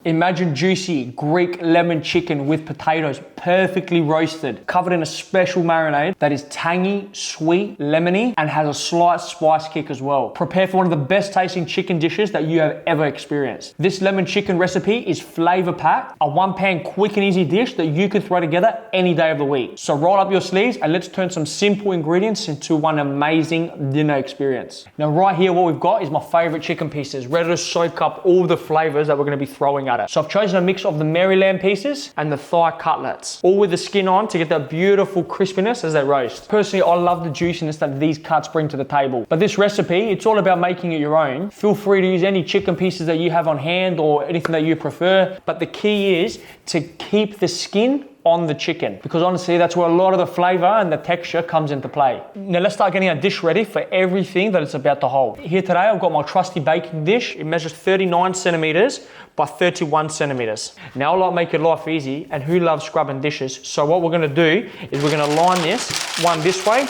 Imagine juicy Greek lemon chicken with potatoes, perfectly roasted, covered in a special marinade that is tangy, sweet, lemony, and has a slight spice kick as well. Prepare for one of the best tasting chicken dishes that you have ever experienced. This lemon chicken recipe is flavor packed, a one-pan quick and easy dish that you can throw together any day of the week. So roll up your sleeves and let's turn some simple ingredients into one amazing dinner experience. Now right here, what we've got is my favorite chicken pieces, ready to soak up all the flavors that we're gonna be throwing at it. So I've chosen a mix of the Maryland pieces and the thigh cutlets, all with the skin on to get that beautiful crispiness as they roast. Personally, I love the juiciness that these cuts bring to the table. But this recipe, it's all about making it your own. Feel free to use any chicken pieces that you have on hand or anything that you prefer. But the key is to keep the skin on the chicken, because honestly that's where a lot of the flavor and the texture comes into play. Now let's start getting our dish ready for everything that it's about to hold. Here today I've got my trusty baking dish. It measures 39 centimeters by 31 centimeters. Now I like making life easy, and who loves scrubbing dishes? So what we're gonna do is we're gonna line this one this way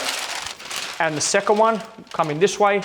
and the second one coming this way.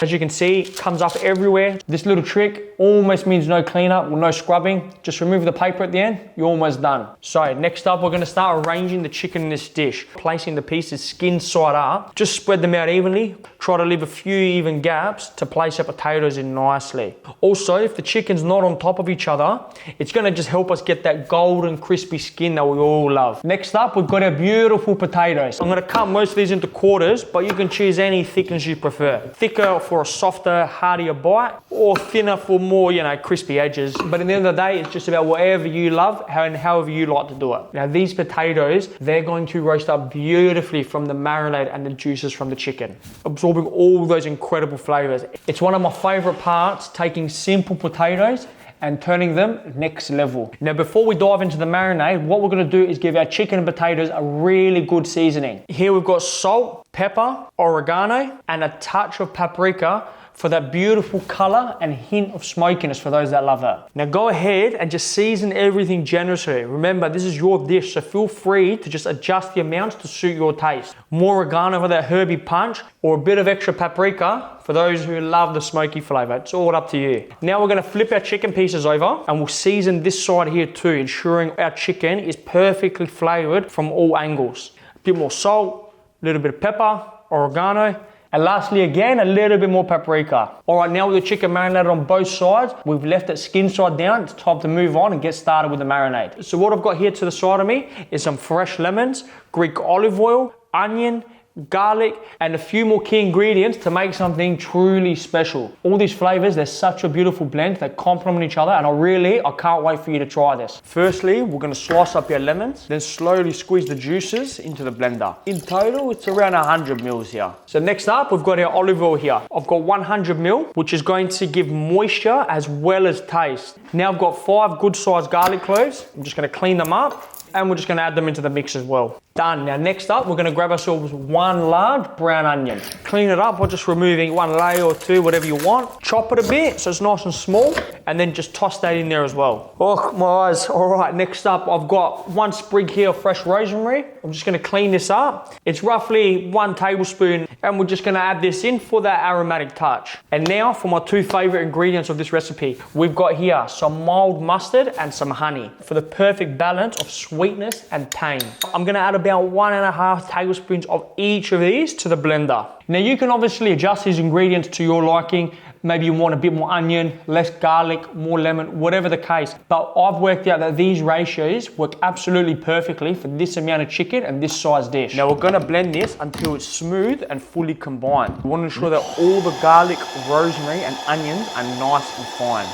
As you can see, it comes up everywhere. This little trick almost means no cleanup or no scrubbing. Just remove the paper at the end, you're almost done. So next up, we're gonna start arranging the chicken in this dish. Placing the pieces skin side up, just spread them out evenly. Try to leave a few even gaps to place our potatoes in nicely. Also, if the chicken's not on top of each other, it's gonna just help us get that golden crispy skin that we all love. Next up, we've got our beautiful potatoes. I'm gonna cut most of these into quarters, but you can choose any thickness you prefer. Thicker for a softer, heartier bite, or thinner for more, crispy edges. But at the end of the day, it's just about whatever you love and however you like to do it. Now these potatoes, they're going to roast up beautifully from the marinade and the juices from the chicken, absorbing all those incredible flavors. It's one of my favorite parts, taking simple potatoes and turning them next level. Now before we dive into the marinade, what we're gonna do is give our chicken and potatoes a really good seasoning. Here we've got salt, pepper, oregano, and a touch of paprika for that beautiful color and hint of smokiness for those that love it. Now go ahead and just season everything generously. Remember, this is your dish, so feel free to just adjust the amounts to suit your taste. More oregano for that herby punch, or a bit of extra paprika for those who love the smoky flavor. It's all up to you. Now we're gonna flip our chicken pieces over and we'll season this side here too, ensuring our chicken is perfectly flavored from all angles. A bit more salt, a little bit of pepper, oregano, and lastly, again, a little bit more paprika. All right, now with the chicken marinated on both sides, we've left it skin side down. It's time to move on and get started with the marinade. So what I've got here to the side of me is some fresh lemons, Greek olive oil, onion, garlic, and a few more key ingredients to make something truly special. All these flavors, they're such a beautiful blend. They complement each other, and I can't wait for you to try this. Firstly, we're gonna slice up your lemons, then slowly squeeze the juices into the blender. In total, it's around 100 mils here. So next up, we've got our olive oil here. I've got 100 mil, which is going to give moisture as well as taste. Now I've got 5 good sized garlic cloves. I'm just gonna clean them up, and we're just gonna add them into the mix as well. Done. Now next up, we're gonna grab ourselves 1 large brown onion. Clean it up by just removing 1 layer or 2, whatever you want. Chop it a bit so it's nice and small, and then just toss that in there as well. Oh, my eyes. All right, next up, I've got 1 sprig here of fresh rosemary. I'm just gonna clean this up. It's roughly 1 tablespoon, and we're just gonna add this in for that aromatic touch. And now for my 2 favorite ingredients of this recipe. We've got here some mild mustard and some honey for the perfect balance of sweetness and tang. I'm gonna add about 1.5 tablespoons of each of these to the blender. Now you can obviously adjust these ingredients to your liking. Maybe you want a bit more onion, less garlic, more lemon, whatever the case. But I've worked out that these ratios work absolutely perfectly for this amount of chicken and this size dish. Now we're gonna blend this until it's smooth and fully combined. We wanna ensure that all the garlic, rosemary, and onions are nice and fine.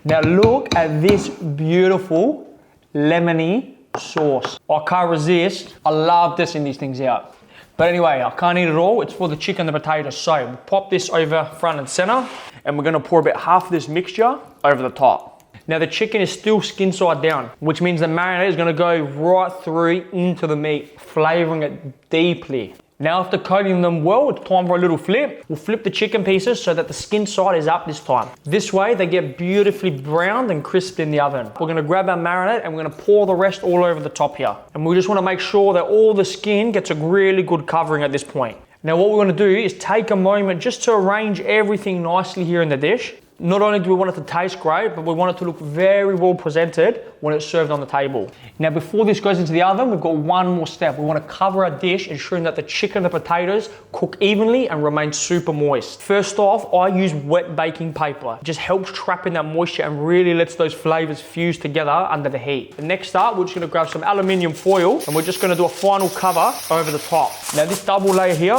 Now look at this beautiful lemony sauce. I can't resist. I love testing these things out. But anyway, I can't eat it all. It's for the chicken and the potatoes. So we'll pop this over front and center, and we're gonna pour about half of this mixture over the top. Now the chicken is still skin side down, which means the marinade is gonna go right through into the meat, flavoring it deeply. Now after coating them well, it's time for a little flip. We'll flip the chicken pieces so that the skin side is up this time. This way they get beautifully browned and crisp in the oven. We're gonna grab our marinade and we're gonna pour the rest all over the top here. And we just wanna make sure that all the skin gets a really good covering at this point. Now what we're gonna do is take a moment just to arrange everything nicely here in the dish. Not only do we want it to taste great, but we want it to look very well presented when it's served on the table. Now, before this goes into the oven, we've got one more step. We want to cover our dish, ensuring that the chicken and the potatoes cook evenly and remain super moist. First off, I use wet baking paper. It just helps trap in that moisture and really lets those flavors fuse together under the heat. And next up, we're just going to grab some aluminium foil and we're just going to do a final cover over the top. Now, this double layer here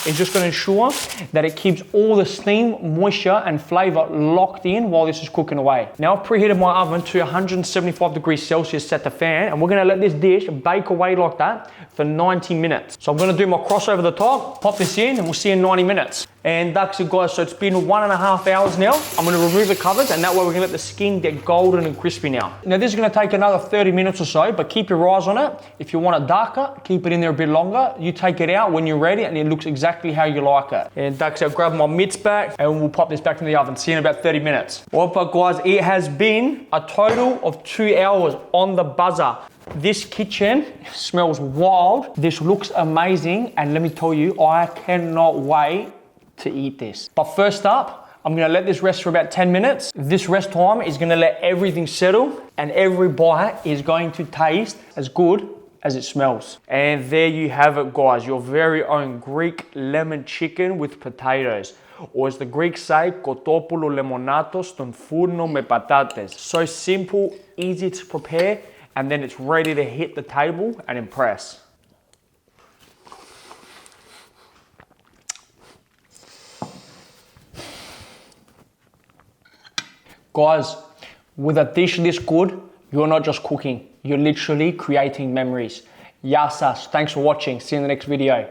is just going to ensure that it keeps all the steam, moisture, and flavor locked in while this is cooking away. Now, I've preheated my oven to 175 degrees Celsius, set the fan, and we're going to let this dish bake away like that for 90 minutes. So I'm going to do my cross over the top, pop this in, and we'll see you in 90 minutes. And that's it, guys. So it's been 1.5 hours now. I'm going to remove the covers, and that way we're going to let the skin get golden and crispy now. Now, this is going to take another 30 minutes or so, but keep your eyes on it. If you want it darker, keep it in there a bit longer. You take it out when you're ready, and it looks exactly how you like it. And that's it. I'll grab my mitts back, and we'll pop this back in the oven. See you in about 30 minutes. Well, but guys, it has been a total of 2 hours on the buzzer. This kitchen smells wild. This looks amazing, and let me tell you, I cannot wait to eat this. But first up, I'm gonna let this rest for about 10 minutes. This rest time is gonna let everything settle, and every bite is going to taste as good as it smells. And there you have it, guys, your very own Greek lemon chicken with potatoes. Or as the Greeks say, kotopoulo lemonato ston fourno me patates. So simple, easy to prepare, and then it's ready to hit the table and impress. Guys, with a dish this good, you're not just cooking, you're literally creating memories. Yasas, thanks for watching. See you in the next video.